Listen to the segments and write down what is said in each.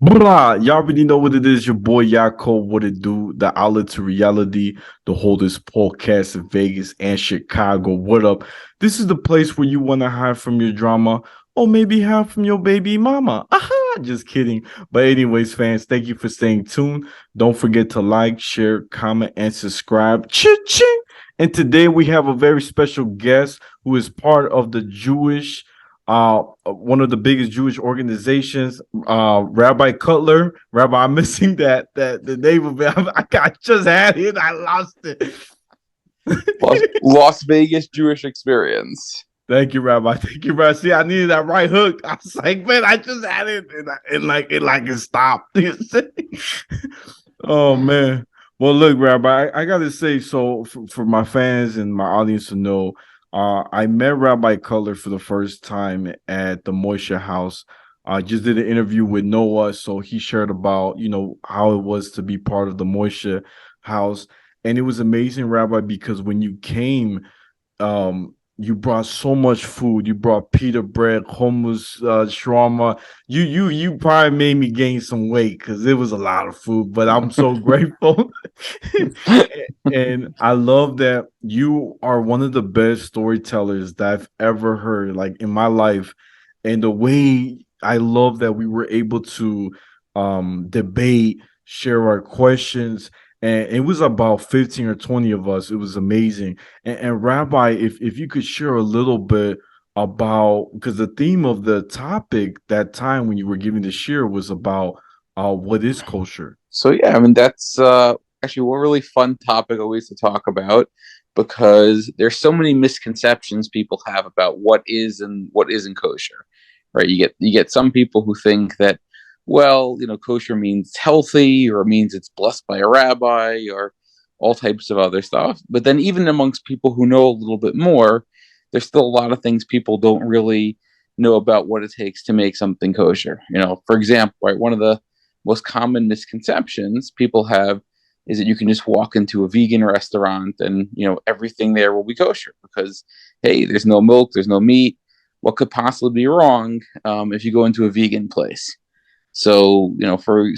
Blah, y'all already know what it is. Your boy Yaakov, what it do? The outlet to reality, the holders podcast in Vegas and Chicago. What up? This is the place where you want to hide from your drama or maybe hide from your baby mama. Aha, just kidding. But anyways, fans, thank you for staying tuned. Don't forget to like, share, comment, and subscribe. Ching. And today we have a very special guest who is part of the Jewish one of the biggest Jewish organizations, Rabbi Cutler. Rabbi, I'm missing that the name of it. I just had it. I lost it. Las Vegas Jewish experience. Thank you, Rabbi. Thank you, Rabbi. See, I needed that right hook. I was like, man, I just had it, and it stopped. Oh man. Well, look, Rabbi, I gotta say, so for my fans and my audience to know, I met Rabbi Cutler for the first time at the Moisture House. I just did an interview with Noah, so he shared about how it was to be part of the Moisture House, and it was amazing, Rabbi, because when you came, you brought so much food. You brought pita bread, hummus, shawarma. You probably made me gain some weight because it was a lot of food. But I'm so grateful, and I love that you are one of the best storytellers that I've ever heard, like in my life. And the way I love that we were able to debate, share our questions, and it was about 15 or 20 of us. It was amazing. And Rabbi, if you could share a little bit about, because the theme of the topic that time when you were giving the share was about what is kosher. So yeah, I mean that's actually one really fun topic always to talk about because there's so many misconceptions people have about what is and what isn't kosher, right? You get some people who think that, well, kosher means healthy or it means it's blessed by a rabbi or all types of other stuff. But then even amongst people who know a little bit more, there's still a lot of things people don't really know about what it takes to make something kosher. For example, right, one of the most common misconceptions people have is that you can just walk into a vegan restaurant and everything there will be kosher because, hey, there's no milk, there's no meat. What could possibly be wrong if you go into a vegan place? So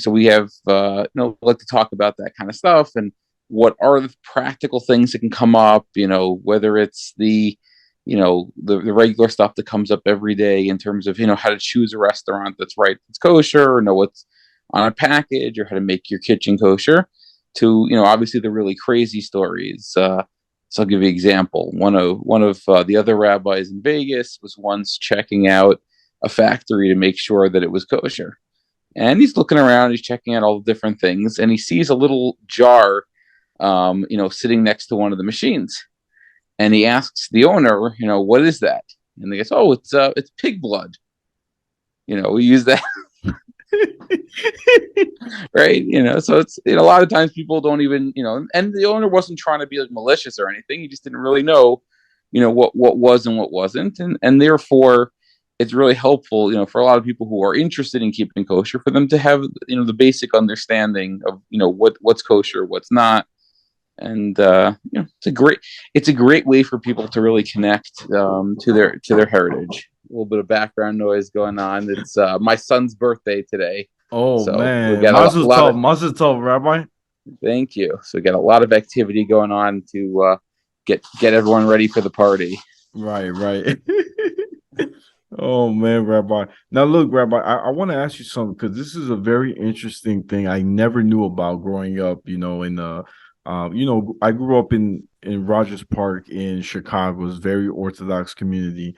we have like to talk about that kind of stuff and what are the practical things that can come up. Whether it's the regular stuff that comes up every day in terms of how to choose a restaurant that's right, it's kosher, or know what's on a package, or how to make your kitchen kosher. To obviously the really crazy stories. So I'll give you an example. One of the other rabbis in Vegas was once checking out a factory to make sure that it was kosher. And he's looking around, he's checking out all the different things, and he sees a little jar, sitting next to one of the machines. And he asks the owner, what is that? And they go, oh, it's pig blood. We use that, right? So it's a lot of times people don't even, and the owner wasn't trying to be like malicious or anything. He just didn't really know, what was and what wasn't, and therefore it's really helpful, for a lot of people who are interested in keeping kosher, for them to have, the basic understanding of, what's kosher, what's not. And it's a great way for people to really connect to their heritage. A little bit of background noise going on. It's my son's birthday today, Oh so we man, got Mazel tov, Rabbi. thank you. So we got a lot of activity going on to get everyone ready for the party. Right. Oh man, Rabbi. Now look, Rabbi, I want to ask you something because this is a very interesting thing I never knew about growing up. I grew up in Rogers Park in Chicago, it's a very Orthodox community,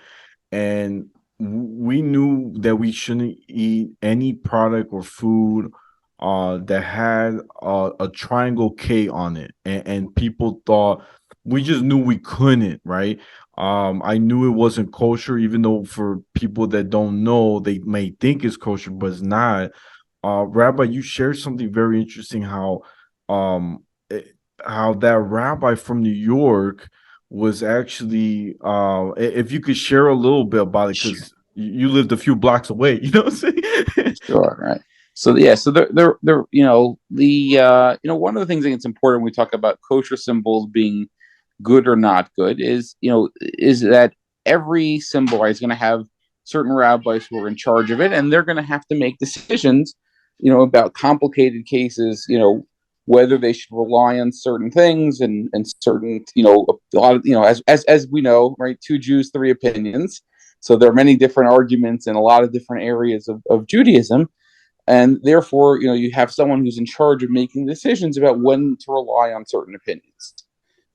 and we knew that we shouldn't eat any product or food that had a triangle K on it, and people thought we just knew we couldn't, right? I knew it wasn't kosher, even though for people that don't know, they may think it's kosher, but it's not. Rabbi, you shared something very interesting um how that rabbi from New York was actually if you could share a little bit about it Sure. because you lived a few blocks away, you know what I'm saying? Sure, right. So yeah, so one of the things I think it's important when we talk about kosher symbols being good or not good is that every symbol is going to have certain rabbis who are in charge of it, and they're going to have to make decisions about complicated cases, whether they should rely on certain things and certain, a lot of, as we know, right, two Jews, three opinions. So there are many different arguments in a lot of different areas of Judaism. And therefore, you have someone who's in charge of making decisions about when to rely on certain opinions.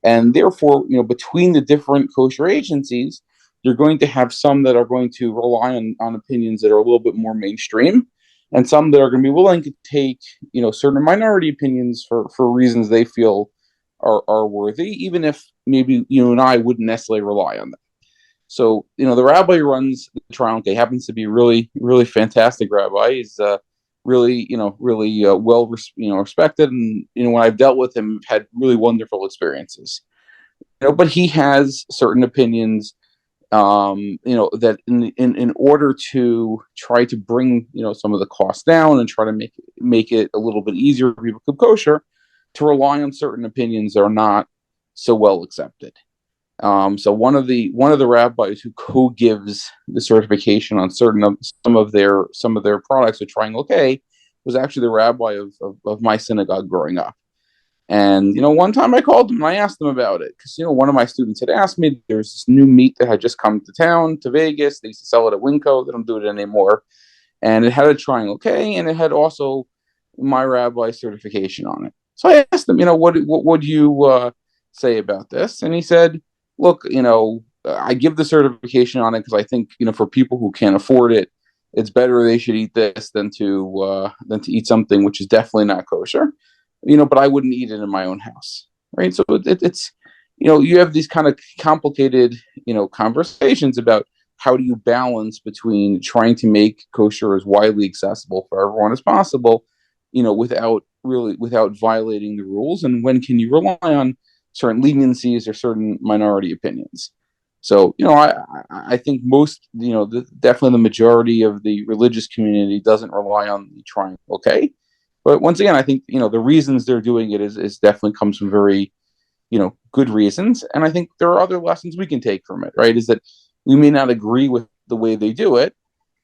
And therefore, between the different kosher agencies, you're going to have some that are going to rely on opinions that are a little bit more mainstream, and some that are going to be willing to take, certain minority opinions for reasons they feel are worthy, even if maybe you and I wouldn't necessarily rely on them. So, the rabbi who runs the trial, okay, happens to be really, really fantastic rabbi. He's really, really well, respected. And, when I've dealt with him, I've had really wonderful experiences. But he has certain opinions, that in order to try to bring, some of the costs down and try to make it a little bit easier for people to cook kosher, to rely on certain opinions that are not so well accepted. So one of the rabbis who co-gives the certification on some of their products at Triangle K was actually the rabbi of my synagogue growing up. And one time I called him and I asked him about it because one of my students had asked me. There's this new meat that had just come to town, to Vegas. They used to sell it at Winco. They don't do it anymore. And it had a Triangle K, and it had also my rabbi certification on it. So I asked him, what would you say about this? And he said, look, I give the certification on it because I think, for people who can't afford it, it's better they should eat this than to eat something which is definitely not kosher. But I wouldn't eat it in my own house, right? So it's you have these kind of complicated, conversations about how do you balance between trying to make kosher as widely accessible for everyone as possible, without violating the rules, and when can you rely on certain leniencies or certain minority opinions. So, I think most, definitely the majority of the religious community doesn't rely on the Triangle. Okay. But once again, I think, the reasons they're doing it is definitely comes from very, good reasons. And I think there are other lessons we can take from it, right? Is that we may not agree with the way they do it,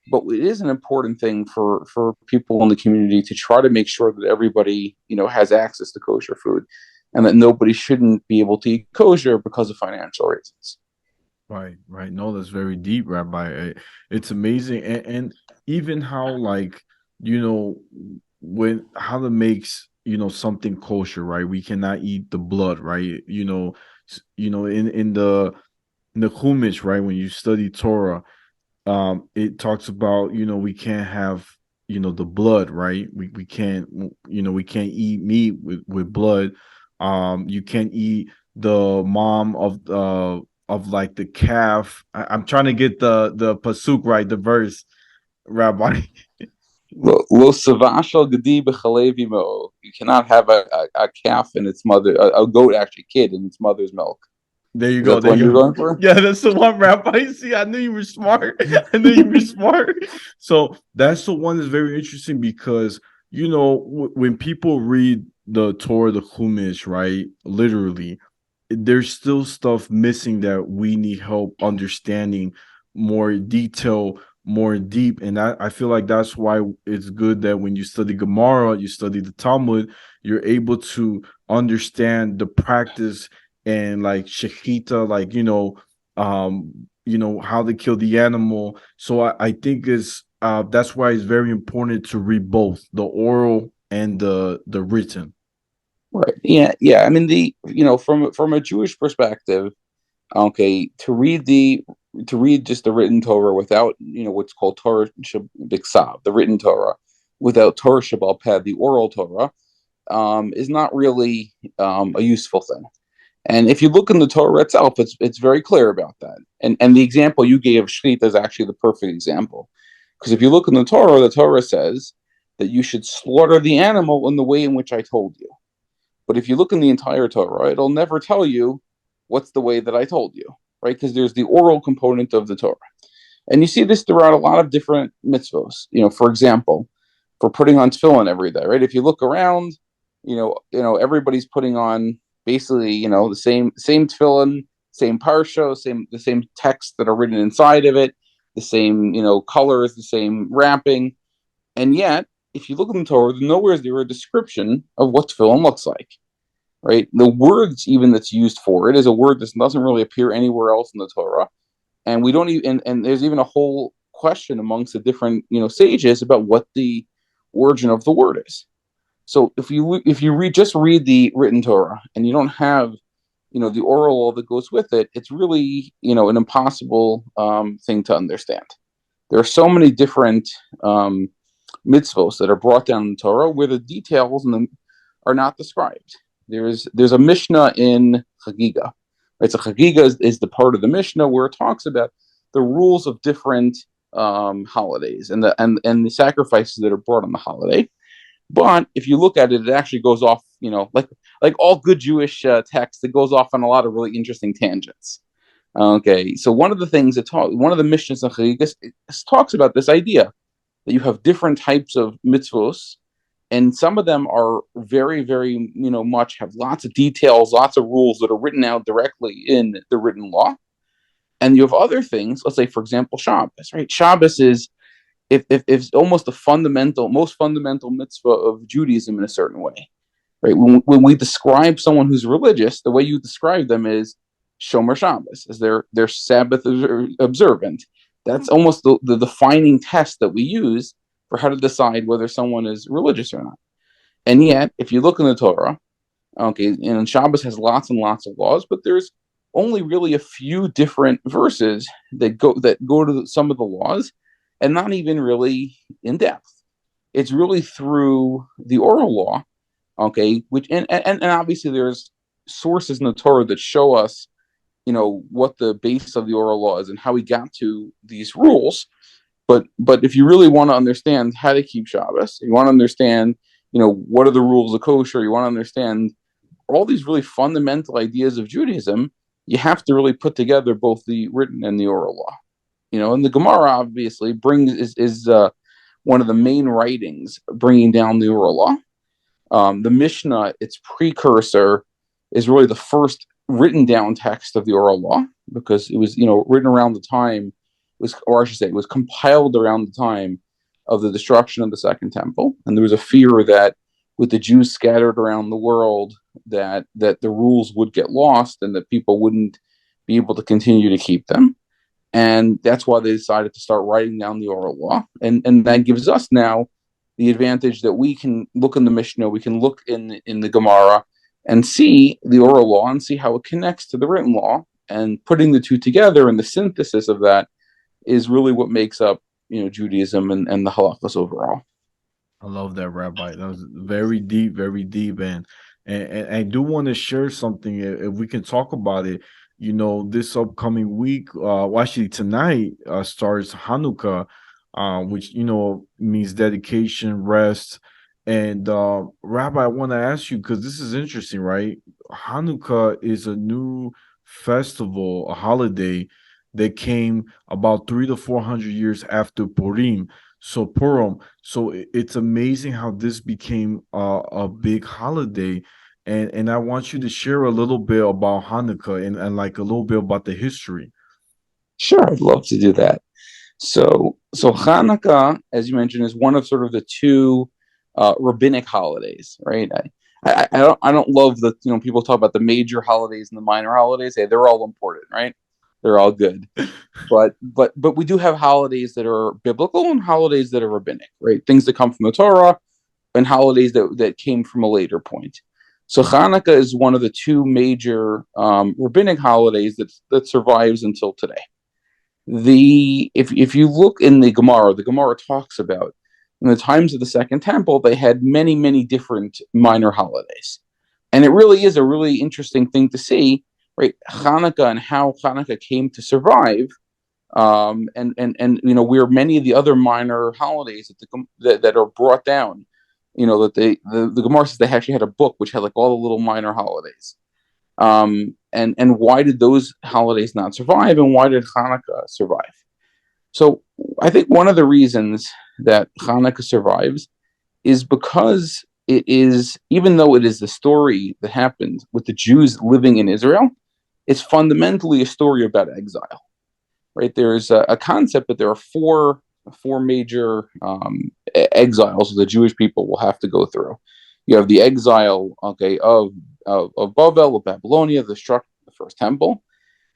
but it is an important thing for people in the community to try to make sure that everybody, has access to kosher food, and that nobody shouldn't be able to eat kosher because of financial reasons. Right, right. No, that's very deep, Rabbi. It's amazing, and even how, like, when how to makes something kosher, right? We cannot eat the blood, right? In the Chumash, right? When you study Torah, it talks about we can't have the blood, right? We can't we can't eat meat with blood. You can't eat the mom of like the calf. I'm trying to get the pasuk right, the verse, Rabbi. Lo savashal gedi b'chalevi mo. You cannot have a calf in its mother, a goat actually, kid in its mother's milk. There you Is go. that the There one you you're go. going for? Yeah, that's the one, Rabbi. See, I knew you were smart. I knew you were smart. So that's the one that's very interesting because when people read the Torah, the Chumash, right? Literally, there's still stuff missing that we need help understanding more detail, more deep. And I feel like that's why it's good that when you study Gemara, you study the Talmud, you're able to understand the practice and like shechita, like how they kill the animal. So I think it's that's why it's very important to read both the oral and the written. Right. Yeah. Yeah. I mean, from a Jewish perspective, okay, to read just the written Torah without what's called Torah Biksav, the written Torah, without Torah Shabbal Peh, the oral Torah, is not really a useful thing. And if you look in the Torah itself, it's very clear about that. And the example you gave of Shechita is actually the perfect example, because if you look in the Torah says that you should slaughter the animal in the way in which I told you. But if you look in the entire Torah, it'll never tell you what's the way that I told you, right? Because there's the oral component of the Torah. And you see this throughout a lot of different mitzvos. For example, for putting on tefillin every day, right? If you look around, everybody's putting on basically, the same tefillin, same parsha, the same texts that are written inside of it, the same, colors, the same wrapping. And yet if you look in the Torah, nowhere is there a description of what tefillin looks like, right? The words even that's used for it is a word that doesn't really appear anywhere else in the Torah, and we don't even and there's even a whole question amongst the different sages about what the origin of the word is. So if you read the written Torah and you don't have the oral law that goes with it, it's really an impossible thing to understand. There are so many different mitzvos that are brought down in the Torah where the details in them are not described. There's a Mishnah in Chagiga. Right? So Chagiga is the part of the Mishnah where it talks about the rules of different holidays and the sacrifices that are brought on the holiday. But if you look at it, it actually goes off, like all good Jewish text, it goes off on a lot of really interesting tangents. Okay, so one of the things one of the Mishnahs in Chagigas talks about this idea that you have different types of mitzvos, and some of them are very, very, much have lots of details, lots of rules that are written out directly in the written law. And you have other things, let's say, for example, Shabbos, right? Shabbos is if almost the most fundamental mitzvah of Judaism in a certain way, right? When we describe someone who's religious, the way you describe them is Shomer Shabbos, as their Sabbath observant. That's almost the defining test that we use for how to decide whether someone is religious or not. And yet, if you look in the Torah, okay, and Shabbos has lots and lots of laws, but there's only really a few different verses that go to some of the laws, and not even really in depth. It's really through the oral law, okay, which and obviously there's sources in the Torah that show us, what the base of the oral law is and how we got to these rules. But if you really want to understand how to keep Shabbos, you want to understand, what are the rules of kosher, you want to understand all these really fundamental ideas of Judaism, you have to really put together both the written and the oral law. And the Gemara obviously is one of the main writings bringing down the oral law. The Mishnah, its precursor, is really the first written down text of the oral law because it was written around the time it was compiled around the time of the destruction of the Second Temple, and there was a fear that with the Jews scattered around the world that the rules would get lost and that people wouldn't be able to continue to keep them. And that's why they decided to start writing down the oral law. And that gives us now the advantage that we can look in the Mishnah, we can look in the Gemara and see the oral law and see how it connects to the written law. And putting the two together and the synthesis of that is really what makes up, Judaism and the halachas overall. I love that, Rabbi. That was very deep, and I do want to share something if we can talk about it. This upcoming week, well, actually tonight, starts Hanukkah, which means dedication, rest. And Rabbi, I want to ask you because this is interesting, right? Hanukkah is a new festival, a holiday that came about 300 to 400 years after Purim. So Purim. So it's amazing how this became a big holiday. And I want you to share a little bit about Hanukkah and like a little bit about the history. Sure, I'd love to do that. So Hanukkah, as you mentioned, is one of sort of the two rabbinic holidays, right? I don't love the people talk about the major holidays and the minor holidays. Hey, they're all important, right? They're all good, but we do have holidays that are biblical and holidays that are rabbinic, right? Things that come from the Torah and holidays that came from a later point. So Hanukkah is one of the two major rabbinic holidays that survives until today. If you look in the Gemara talks about in the times of the Second Temple, they had many, many different minor holidays. And it really is a really interesting thing to see, right? Hanukkah and how Hanukkah came to survive. And where many of the other minor holidays that are brought down, that the Gemara says they actually had a book which had like all the little minor holidays. And why did those holidays not survive, and why did Hanukkah survive? So I think one of the reasons that Hanukkah survives is because it is, even though it is the story that happened with the Jews living in Israel, it's fundamentally a story about exile, right? There's a concept that there are four major exiles the Jewish people will have to go through. You have the exile, okay, of Babel, of Babylonia, the destruction of the first temple.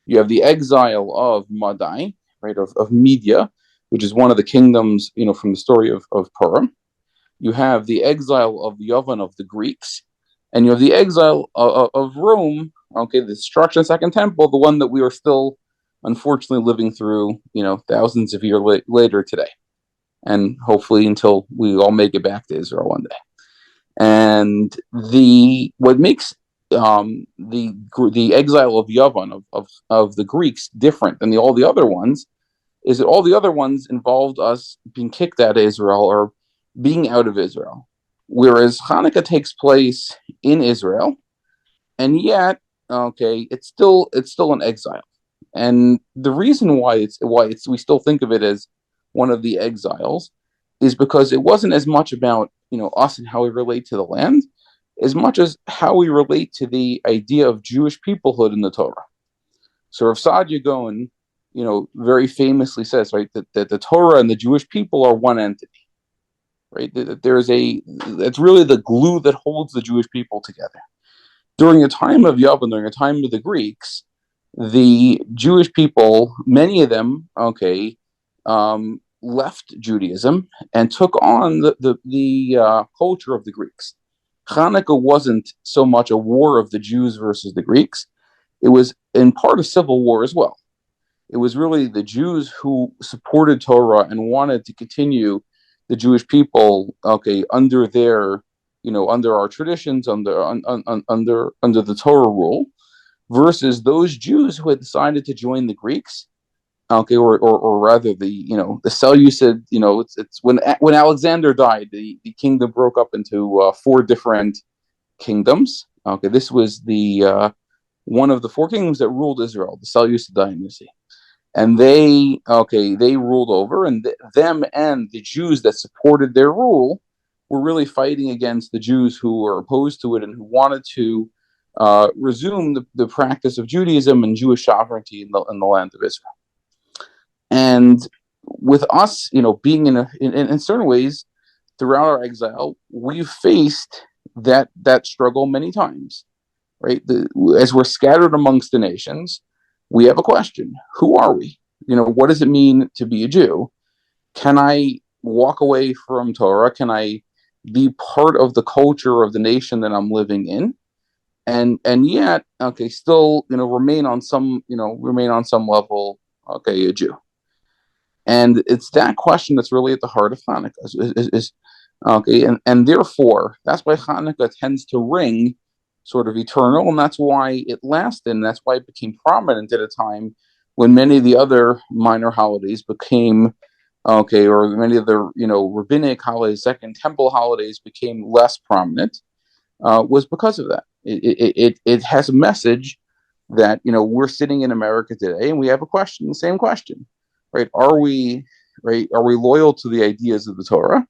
You have the exile of Madai, right, of Media, which is one of the kingdoms, from the story of Purim. You have the exile of Yavin, of the Greeks, and you have the exile of Rome, okay, the destruction of the Second Temple, the one that we are still, unfortunately, living through, thousands of years later today, and hopefully until we all make it back to Israel one day. And what makes the exile of Yavin, of the Greeks, different than all the other ones is that all the other ones involved us being kicked out of Israel or being out of Israel, whereas Hanukkah takes place in Israel, and yet, okay, it's still an exile. And the reason why we still think of it as one of the exiles is because it wasn't as much about us and how we relate to the land, as much as how we relate to the idea of Jewish peoplehood in the Torah. So Rav Saadia Gaon, very famously says, right, that the Torah and the Jewish people are one entity, right? That's really the glue that holds the Jewish people together. During the time of Yavin, during the time of the Greeks, the Jewish people, many of them, okay, left Judaism and took on the culture of the Greeks. Hanukkah wasn't so much a war of the Jews versus the Greeks. It was in part a civil war as well. It was really the Jews who supported Torah and wanted to continue the Jewish people, okay, under their, under our traditions, under the Torah rule, versus those Jews who had decided to join the Greeks, okay, or rather the Seleucid, it's when Alexander died, the kingdom broke up into 4 different kingdoms. Okay, this was the one of the 4 kingdoms that ruled Israel, the Seleucid dynasty. And they ruled over, and them and the Jews that supported their rule were really fighting against the Jews who were opposed to it and who wanted to resume the practice of Judaism and Jewish sovereignty in the land of Israel. And with us, being in certain ways throughout our exile, we've faced that struggle many times, right? As we're scattered amongst the nations, we have a question: who are we? What does it mean to be a Jew? Can I walk away from Torah? Can I be part of the culture of the nation that I'm living in, and yet, okay, still, remain on some level, okay, a Jew? And it's that question that's really at the heart of Hanukkah. Okay, and therefore that's why Hanukkah tends to ring sort of eternal, and that's why it lasted, and that's why it became prominent at a time when many of the other minor holidays became, okay, or many of the rabbinic holidays, Second Temple holidays became less prominent, was because of that. It has a message that we're sitting in America today, and we have the same question, right? Are we loyal to the ideas of the Torah?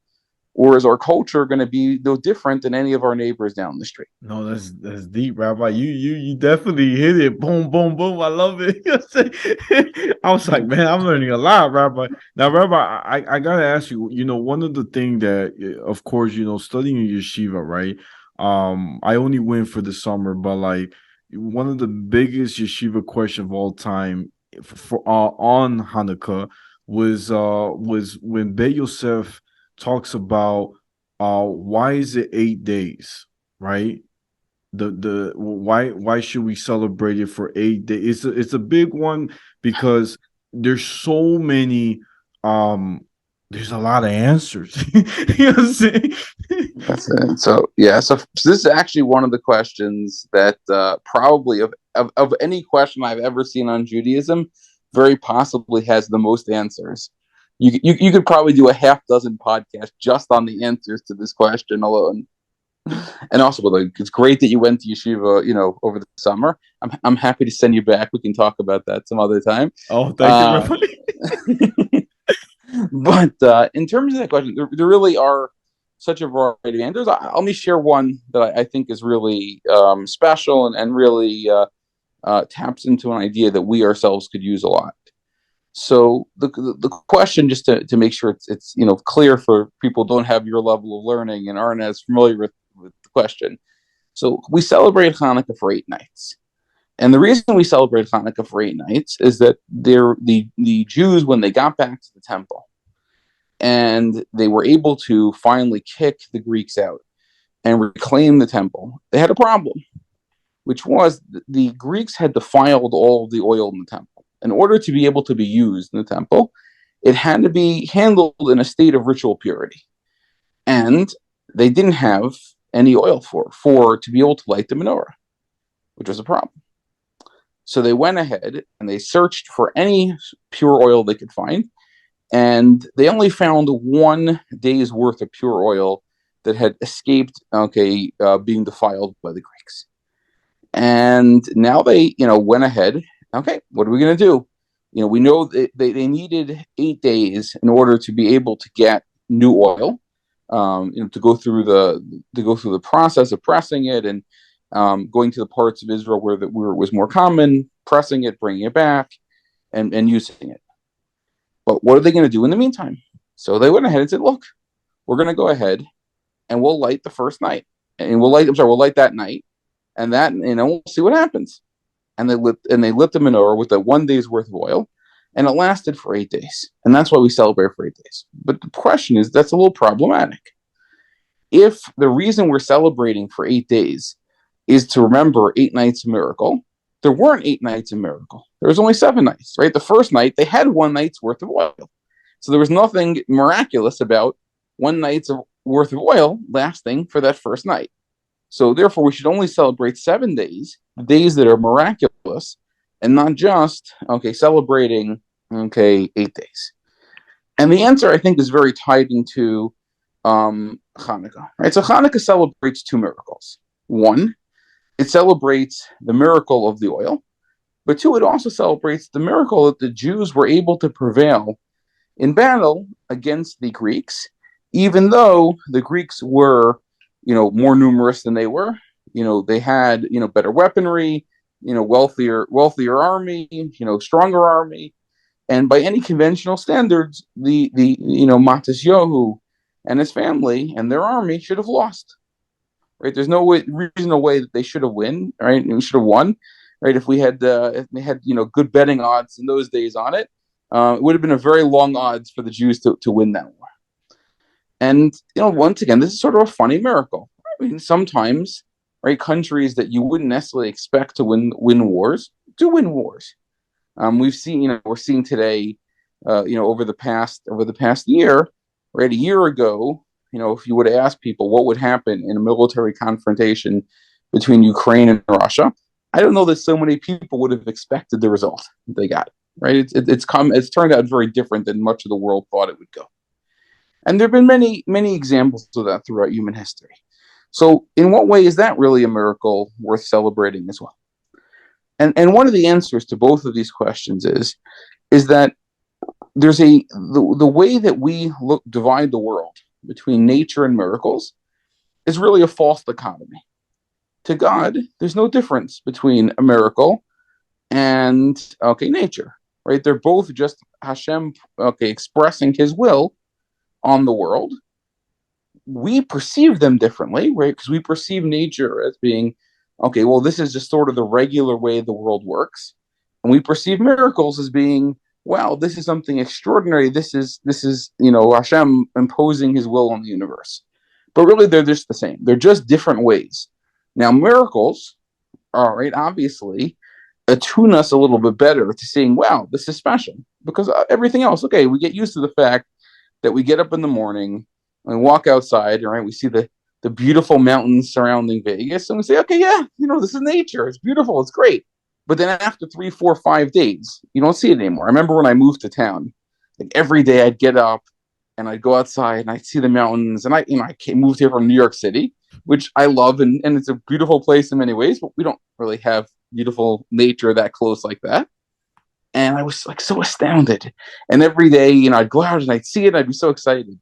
Or is our culture going to be no different than any of our neighbors down the street? No, that's deep, Rabbi. You definitely hit it. Boom, boom, boom. I love it. I was like, man, I'm learning a lot, Rabbi. Now, Rabbi, I gotta ask you. One of the things that, of course, studying in yeshiva, right? I only went for the summer, but like one of the biggest yeshiva question of all time for on Hanukkah was when Beit Yosef talks about why is it 8 days, right? The why should we celebrate it for 8 days? It's a big one because there's so many there's a lot of answers. You know what I'm saying? That's it. So this is actually one of the questions that probably of any question I've ever seen on Judaism, very possibly has the most answers. You could probably do a half dozen podcasts just on the answers to this question alone. And also, it's great that you went to yeshiva, over the summer. I'm happy to send you back. We can talk about that some other time. Oh, thank you, Rabbi. But in terms of that question, there really are such a variety of answers. Let me share one that I think is really special and really taps into an idea that we ourselves could use a lot. So the question, just to make sure it's clear for people who don't have your level of learning and aren't as familiar with the question. So we celebrate Hanukkah for 8 nights. And the reason we celebrate Hanukkah for 8 nights is that the Jews, when they got back to the temple and they were able to finally kick the Greeks out and reclaim the temple, they had a problem, which was the Greeks had defiled all of the oil in the temple. In order to be able to be used in the temple, it had to be handled in a state of ritual purity. And they didn't have any oil for to be able to light the menorah, which was a problem. So they went ahead and they searched for any pure oil they could find, and they only found 1 day's worth of pure oil that had escaped, being defiled by the Greeks. And now they, went ahead. Okay, what are we going to do? We know that they needed 8 days in order to be able to get new oil, to go through the process of pressing it and going to the parts of Israel where it was more common, pressing it, bringing it back, and using it. But what are they going to do in the meantime? So they went ahead and said, "Look, we're going to go ahead and we'll light the first night, and we'll light that night, and we'll see what happens." And they lit the menorah with 1 day's worth of oil, and it lasted for 8 days, and that's why we celebrate for 8 days. But the question is, that's a little problematic. If the reason we're celebrating for 8 days is to remember 8 nights of miracle, there weren't 8 nights of miracle. There was only 7 nights, right? The first night, they had 1 night's worth of oil. So there was nothing miraculous about 1 night's worth of oil lasting for that first night. So therefore, we should only celebrate 7 days, the days that are miraculous, and not just, celebrating, 8 days. And the answer, I think, is very tied into Hanukkah, right? So Hanukkah celebrates 2 miracles. One, it celebrates the miracle of the oil, but 2, it also celebrates the miracle that the Jews were able to prevail in battle against the Greeks, even though the Greeks were, more numerous than they were. They had, better weaponry, wealthier army, stronger army, and by any conventional standards, the Matisyahu and his family and their army should have lost. Right? There's no reasonable way that they should have won. Right? And we should have won. Right? If they had good betting odds in those days on it, it would have been a very long odds for the Jews to win that war. And once again, this is sort of a funny miracle. I mean, sometimes, right, countries that you wouldn't necessarily expect to win wars do win wars. We're seeing today, over the past year, right? A year ago, if you would have asked people what would happen in a military confrontation between Ukraine and Russia, I don't know that so many people would have expected the result they got. Right? It's turned out very different than much of the world thought it would go. And there have been many, many examples of that throughout human history. So in what way is that really a miracle worth celebrating as well? And one of the answers to both of these questions is that there's the way that we divide the world between nature and miracles is really a false dichotomy. To God, there's no difference between a miracle and nature, right? They're both just Hashem, expressing His will on the world. We perceive them differently, right? Because we perceive nature as being, this is just sort of the regular way the world works, and we perceive miracles as being, wow, this is something extraordinary. This is Hashem imposing His will on the universe. But really, they're just the same. They're just different ways. Now, miracles, all right, obviously attune us a little bit better to seeing, wow, this is special, because everything else, we get used to the fact that we get up in the morning and walk outside, right? We see the beautiful mountains surrounding Vegas, and we say, this is nature. It's beautiful. It's great. But then after 3, 4, 5 days, you don't see it anymore. I remember when I moved to town, like every day I'd get up and I'd go outside and I'd see the mountains. And I moved here from New York City, which I love, and it's a beautiful place in many ways, but we don't really have beautiful nature that close like that. And I was like so astounded. And every day, I'd go out and I'd see it, and I'd be so excited.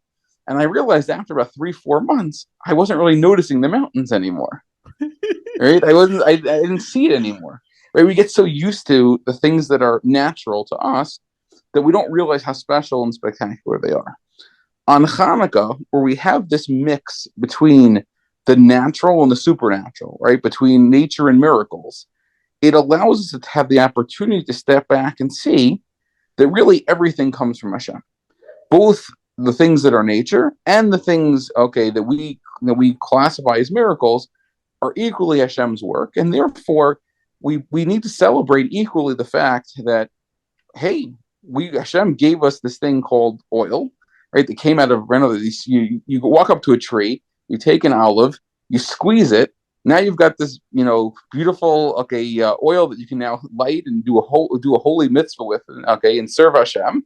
And I realized after about 3, 4 months, I wasn't really noticing the mountains anymore. Right? I didn't see it anymore. Right? We get so used to the things that are natural to us that we don't realize how special and spectacular they are. On Hanukkah, where we have this mix between the natural and the supernatural, right? Between nature and miracles, it allows us to have the opportunity to step back and see that really everything comes from Hashem. Both the things that are nature and the things, okay, that we classify as miracles are equally Hashem's work, and therefore we need to celebrate equally the fact that, hey, Hashem gave us this thing called oil, right? That came out of these. You walk up to a tree, you take an olive, you squeeze it. Now you've got this, beautiful, oil that you can now light and do a holy mitzvah with, okay, and serve Hashem.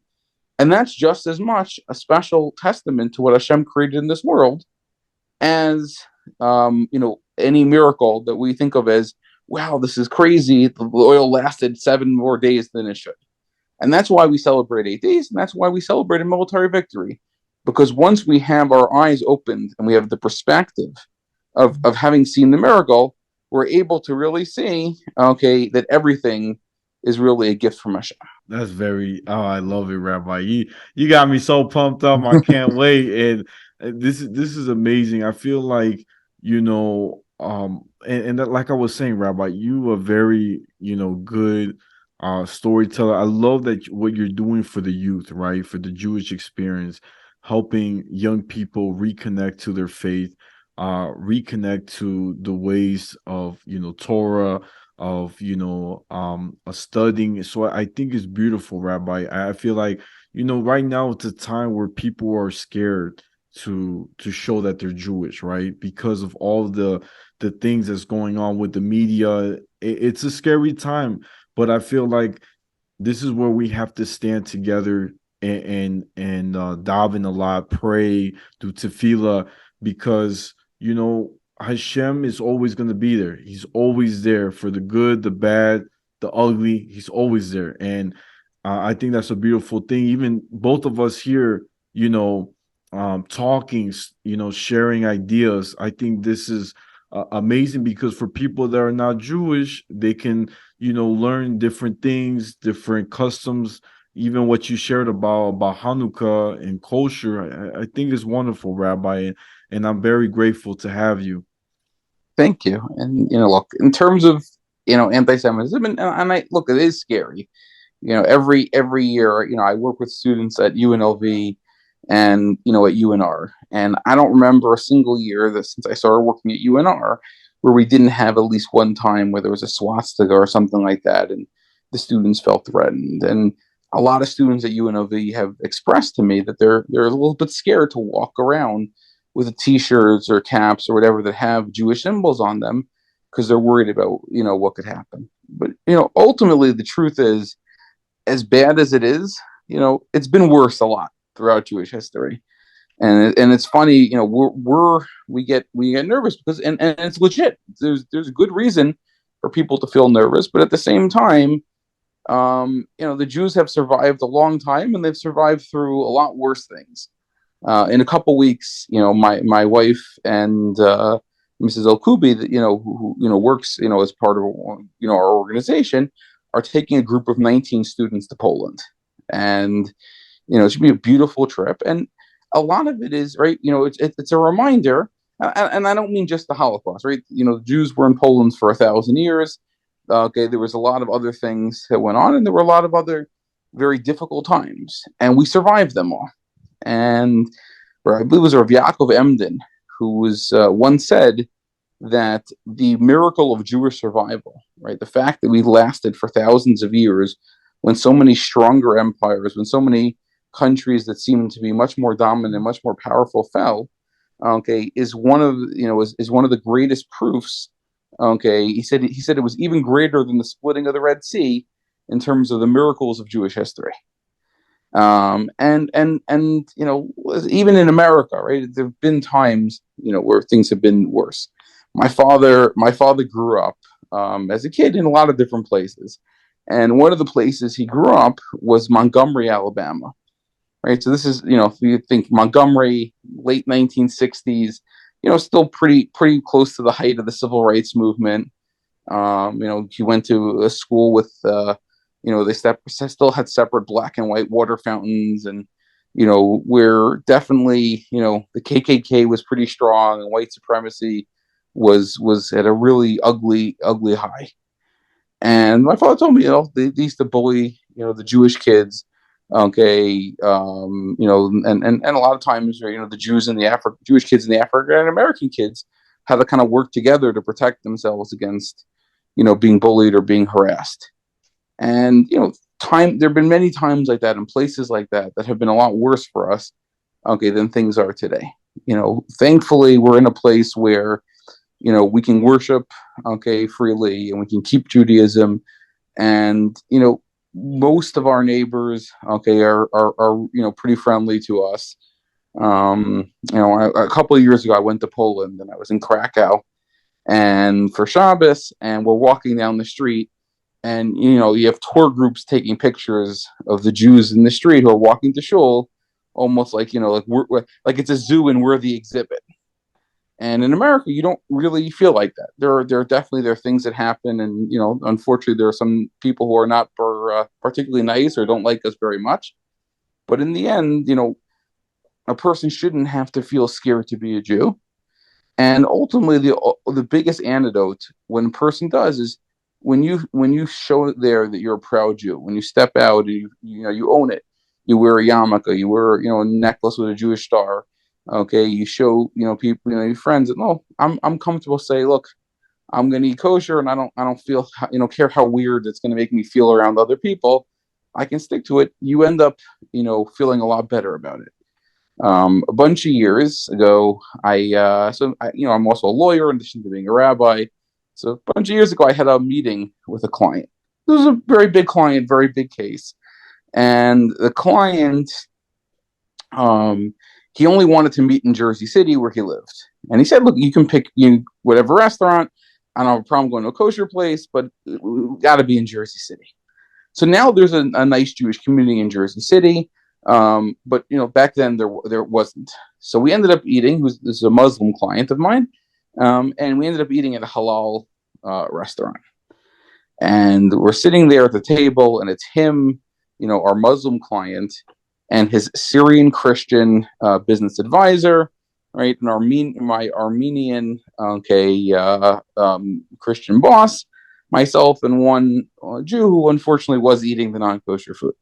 And that's just as much a special testament to what Hashem created in this world as, any miracle that we think of as, wow, this is crazy. The oil lasted 7 more days than it should. And that's why we celebrate 8 days, and that's why we celebrate a military victory. Because once we have our eyes opened and we have the perspective of having seen the miracle, we're able to really see, okay, that everything is really a gift from Hashem. That's I love it, Rabbi. You got me so pumped up. I can't wait. And this is amazing. I feel like, and that, like I was saying, Rabbi, you are very, good storyteller. I love that what you're doing for the youth, right? For the Jewish experience, helping young people reconnect to their faith, reconnect to the ways of, Torah, of, studying. So I think it's beautiful, Rabbi. I feel like, right now it's a time where people are scared to show that they're Jewish, right? Because of all the things that's going on with the media. It's a scary time, but I feel like this is where we have to stand together and daven a lot, pray, do tefillah, because Hashem is always going to be there. He's always there for the good, the bad, the ugly. He's always there, and I think that's a beautiful thing. Even both of us here, talking, sharing ideas. I think this is amazing, because for people that are not Jewish, they can, learn different things, different customs. Even what you shared about Hanukkah and kosher, I think is wonderful, Rabbi, and I'm very grateful to have you. Thank you. And look, in terms of anti-Semitism, and I look, it is scary. Every year, I work with students at UNLV and at UNR, and I don't remember a single year that since I started working at UNR where we didn't have at least one time where there was a swastika or something like that, and the students felt threatened. And a lot of students at UNLV have expressed to me that they're a little bit scared to walk around with T-shirts or caps or whatever that have Jewish symbols on them, because they're worried about what could happen. But ultimately, the truth is, as bad as it is, it's been worse a lot throughout Jewish history. And it's funny, we get nervous because and it's legit. There's a good reason for people to feel nervous, but at the same time, the Jews have survived a long time, and they've survived through a lot worse things. In a couple weeks, my wife and Mrs. Elkubi, that who works as part of our organization, are taking a group of 19 students to Poland, and it should be a beautiful trip. And a lot of it is right. It's a reminder, and I don't mean just the Holocaust, right? The Jews were in Poland for 1,000 years. Okay, there was a lot of other things that went on, and there were a lot of other very difficult times, and we survived them all. And I believe it was Rabbi Yaakov Emden who was once said that the miracle of Jewish survival, right, the fact that we lasted for thousands of years when so many stronger empires, when so many countries that seemed to be much more dominant, much more powerful fell, okay, is one of the greatest proofs. Okay, he said it was even greater than the splitting of the Red Sea in terms of the miracles of Jewish history. And even in America, right, there have been times where things have been worse. My father grew up as a kid in a lot of different places, and one of the places he grew up was Montgomery, Alabama. Right, so this is if you think Montgomery, late 1960s, still pretty close to the height of the civil rights movement. He went to a school with They still had separate black and white water fountains, and where definitely the KKK was pretty strong, and white supremacy was at a really ugly high. And my father told me, they used to bully, the Jewish kids. Okay, and a lot of times, the Jewish kids and the African American kids had to kind of work together to protect themselves against, being bullied or being harassed. And there have been many times like that in places like that that have been a lot worse for us, okay, than things are today. Thankfully, we're in a place where we can worship, okay, freely, and we can keep Judaism, and most of our neighbors, okay, are pretty friendly to us. A couple of years ago, I went to Poland, and I was in Krakow, and for Shabbos, and we're walking down the street, and you have tour groups taking pictures of the Jews in the street who are walking to shul, almost like like like it's a zoo and we're the exhibit. And in America, you don't really feel like that. There are things that happen, and unfortunately, there are some people who are not particularly nice or don't like us very much. But in the end, a person shouldn't have to feel scared to be a Jew. And ultimately, the biggest antidote when a person does is when you show there that you're a proud Jew. When you step out, you own it. You wear a yarmulke, you wear a necklace with a Jewish star. Okay, you show people, your friends that, no, I'm comfortable to say, look, I'm going to eat kosher, and I don't feel care how weird it's going to make me feel around other people. I can stick to it. You end up feeling a lot better about it. A bunch of years ago, I'm also a lawyer in addition to being a rabbi. So a bunch of years ago, I had a meeting with a client. It was a very big client, very big case, and the client, he only wanted to meet in Jersey City where he lived. And he said, look, you can pick whatever restaurant. I don't have a problem going to a kosher place, but got to be in Jersey City. So now there's a nice Jewish community in Jersey City. But back then there wasn't. So we ended up eating. This is a Muslim client of mine. And we ended up eating at a halal restaurant. And we're sitting there at the table, and it's him, our Muslim client, and his Syrian Christian business advisor, right? And my Armenian, Christian boss, myself, and one Jew who unfortunately was eating the non-kosher food.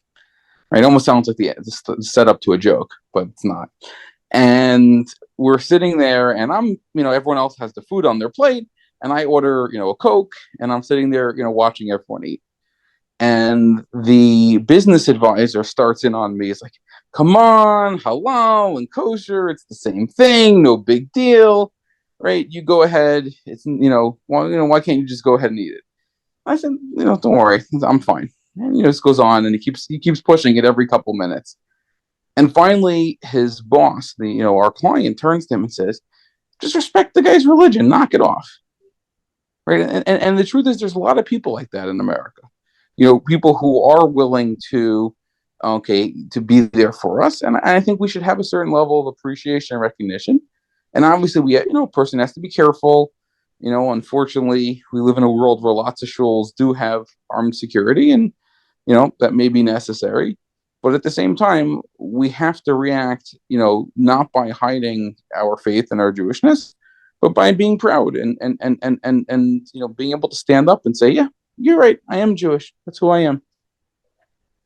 Right? It almost sounds like the setup to a joke, but it's not. And we're sitting there, and I'm, everyone else has the food on their plate, and I order, a Coke, and I'm sitting there, watching everyone eat. And the business advisor starts in on me. It's like, come on, halal and kosher, it's the same thing, no big deal, right? You go ahead. It's, why can't you just go ahead and eat it? I said, don't worry, I'm fine. And this goes on, and he keeps pushing it every couple minutes. And finally, his boss, our client, turns to him and says, just respect the guy's religion, knock it off. Right? And the truth is, there's a lot of people like that in America. People who are willing to be there for us. And I think we should have a certain level of appreciation and recognition. And obviously, a person has to be careful. Unfortunately, we live in a world where lots of shuls do have armed security, and that may be necessary. But at the same time, we have to react, not by hiding our faith and our Jewishness, but by being proud and being able to stand up and say, yeah, you're right, I am Jewish. That's who I am.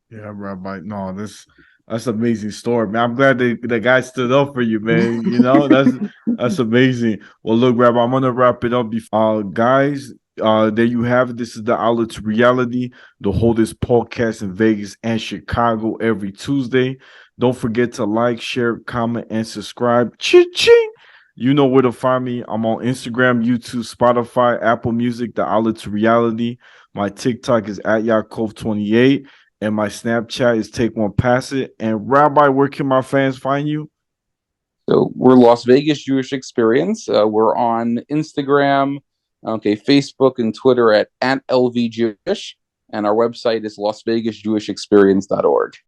Yeah, Rabbi. No, that's an amazing story, man. I'm glad the guy stood up for you, man. That's amazing. Well, look, Rabbi, I'm gonna wrap it up. Guys, there you have it. This is the Outlet to Reality, the oldest podcast in Vegas and Chicago every Tuesday. Don't forget to like, share, comment, and subscribe. Ching! You know where to find me. I'm on Instagram, YouTube, Spotify, Apple Music, the Outlet to Reality. My TikTok is at Yaakov28. And my Snapchat is Take One Pass It. And Rabbi, where can my fans find you? So we're Las Vegas Jewish Experience. We're on Instagram, Facebook, and Twitter at LVJewish. And our website is LasVegasJewishExperience.org.